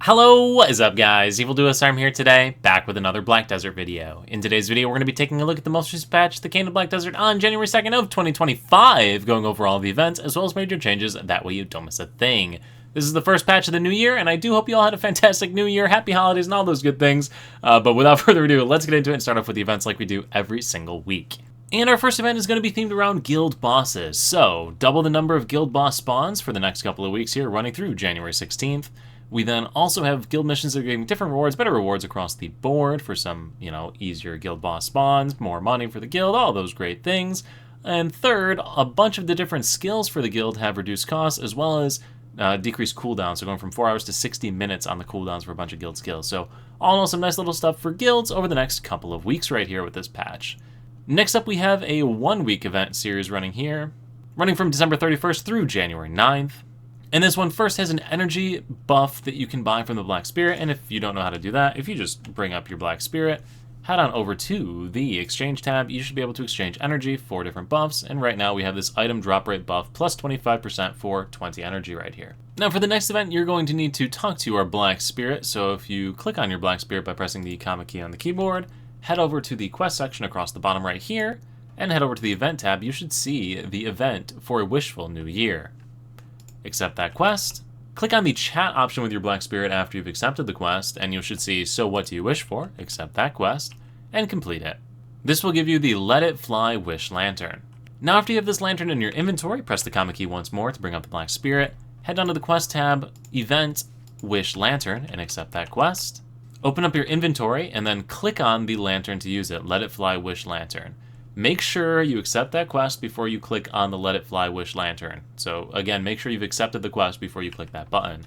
Hello, what is up guys? Evil Duosarm here today, back with another Black Desert video. In today's video, we're going to be taking a look at the most recent patch that came to Black Desert on January 2nd of 2025, going over all the events as well as major changes, that way you don't miss a thing. This is the first patch of the new year, and I do hope you all had a fantastic new year, happy holidays, and all those good things. But without further ado, let's get into it and start off with the events like we do every single week. And our first event is going to be themed around guild bosses. So, double the number of guild boss spawns for the next couple of weeks here, running through January 16th. We then also have guild missions that are giving different rewards, better rewards across the board for some, easier guild boss spawns, more money for the guild, all those great things. And third, a bunch of the different skills for the guild have reduced costs, as well as decreased cooldowns, so going from 4 hours to 60 minutes on the cooldowns for a bunch of guild skills. So all in all, some nice little stuff for guilds over the next couple of weeks right here with this patch. Next up, we have a 1-week event series running here, running from December 31st through January 9th. And this one first has an energy buff that you can buy from the Black Spirit, and if you don't know how to do that, if you just bring up your Black Spirit, head on over to the Exchange tab, you should be able to exchange energy for different buffs, and right now we have this item drop rate buff plus 25% for 20 energy right here. Now for the next event, you're going to need to talk to our Black Spirit, so if you click on your Black Spirit by pressing the comma key on the keyboard, head over to the quest section across the bottom right here, and head over to the event tab, you should see the event for a wishful new year. Accept that quest. Click on the chat option with your Black Spirit after you've accepted the quest, and you should see So What Do You Wish For? Accept that quest, and complete it. This will give you the Let It Fly Wish Lantern. Now after you have this lantern in your inventory, press the comma key once more to bring up the Black Spirit, head down to the quest tab, Event Wish Lantern, and accept that quest. Open up your inventory, and then click on the lantern to use it, Let It Fly Wish Lantern. Make sure you accept that quest before you click on the Let It Fly Wish Lantern. So again, make sure you've accepted the quest before you click that button.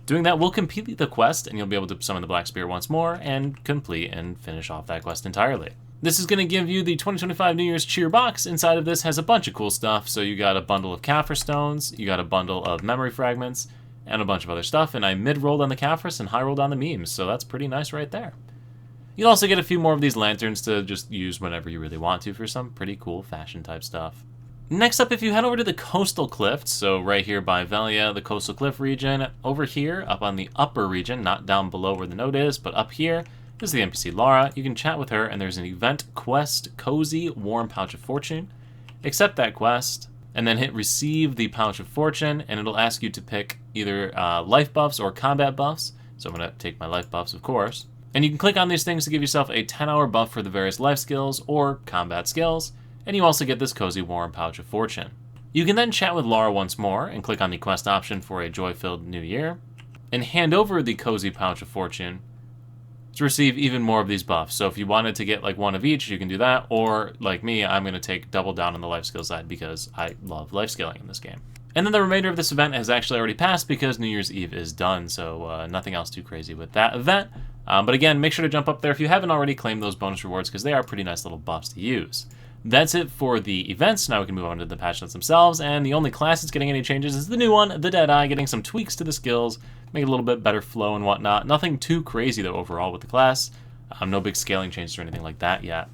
Doing that will complete the quest, and you'll be able to summon the Black Spirit once more and complete and finish off that quest entirely. This is going to give you the 2025 New Year's Cheer box. Inside of this has a bunch of cool stuff. So you got a bundle of Caphras stones, you got a bundle of memory fragments, and a bunch of other stuff. And I mid-rolled on the Caphras and high-rolled on the memes, so that's pretty nice right there. You'll also get a few more of these lanterns to just use whenever you really want to for some pretty cool fashion type stuff. Next up, if you head over to the Coastal Cliffs, so right here by Velia, the Coastal Cliff region, over here, up on the upper region, not down below where the node is, but up here, this is the NPC Lara. You can chat with her, and there's an event quest, Cozy Warm Pouch of Fortune. Accept that quest, and then hit Receive the Pouch of Fortune, and it'll ask you to pick either life buffs or combat buffs. So I'm going to take my life buffs, of course. And you can click on these things to give yourself a 10-hour buff for the various life skills or combat skills, and you also get this Cozy Warm Pouch of Fortune. You can then chat with Lara once more and click on the quest option for a joy-filled new year, and hand over the Cozy Pouch of Fortune to receive even more of these buffs. So if you wanted to get like one of each, you can do that, or like me, I'm going to take double down on the life skill side because I love life scaling in this game. And then the remainder of this event has actually already passed because New Year's Eve is done, so nothing else too crazy with that event. But again, make sure to jump up there if you haven't already claimed those bonus rewards because they are pretty nice little buffs to use. That's it for the events. Now we can move on to the patch notes themselves, and the only class that's getting any changes is the new one, the Deadeye, getting some tweaks to the skills, make it a little bit better flow and whatnot. Nothing too crazy though overall with the class. No big scaling changes or anything like that yet.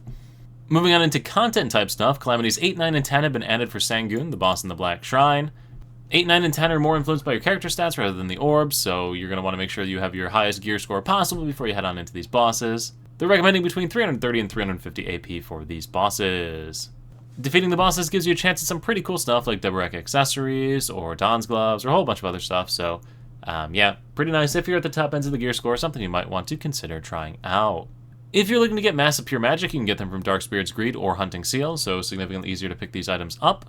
Moving on into content type stuff, Calamities 8, 9, and 10 have been added for Sangun, the boss in the Black Shrine. 8, 9, and 10 are more influenced by your character stats rather than the orbs, so you're going to want to make sure you have your highest gear score possible before you head on into these bosses. They're recommending between 330 and 350 AP for these bosses. Defeating the bosses gives you a chance at some pretty cool stuff like Deborek accessories, or Dawn's gloves, or a whole bunch of other stuff, so yeah, pretty nice if you're at the top ends of the gear score, something you might want to consider trying out. If you're looking to get Massive Pure Magic, you can get them from Dark Spirit's Greed or Hunting Seal, so significantly easier to pick these items up.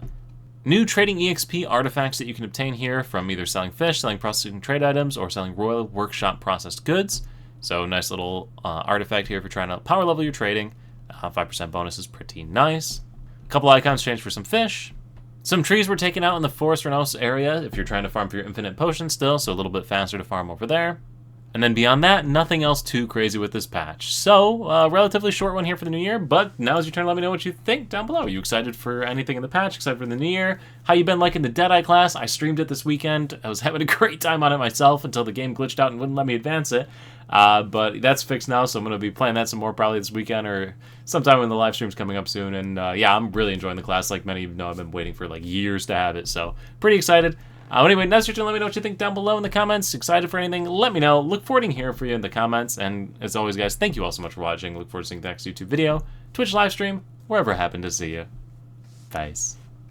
New trading EXP artifacts that you can obtain here from either selling fish, selling processing trade items, or selling Royal Workshop processed goods. So nice little artifact here if you're trying to power level your trading. 5% bonus is pretty nice. A couple icons changed for some fish. Some trees were taken out in the Forest Renos area if you're trying to farm for your infinite potions still, so a little bit faster to farm over there. And then beyond that, nothing else too crazy with this patch. So, relatively short one here for the new year, but now's your turn to let me know what you think down below. Are you excited for anything in the patch, excited for the new year? How you been liking the Deadeye class? I streamed it this weekend. I was having a great time on it myself until the game glitched out and wouldn't let me advance it. But that's fixed now, so I'm going to be playing that some more probably this weekend or sometime when the live stream's coming up soon. And yeah, I'm really enjoying the class. Like many of you know, I've been waiting for like years to have it, so pretty excited. Anyway, that's your turn. Let me know what you think down below in the comments. Excited for anything, let me know. Look forward to hearing from you in the comments. And as always, guys, thank you all so much for watching. Look forward to seeing the next YouTube video, Twitch live stream, wherever I happen to see you. Peace.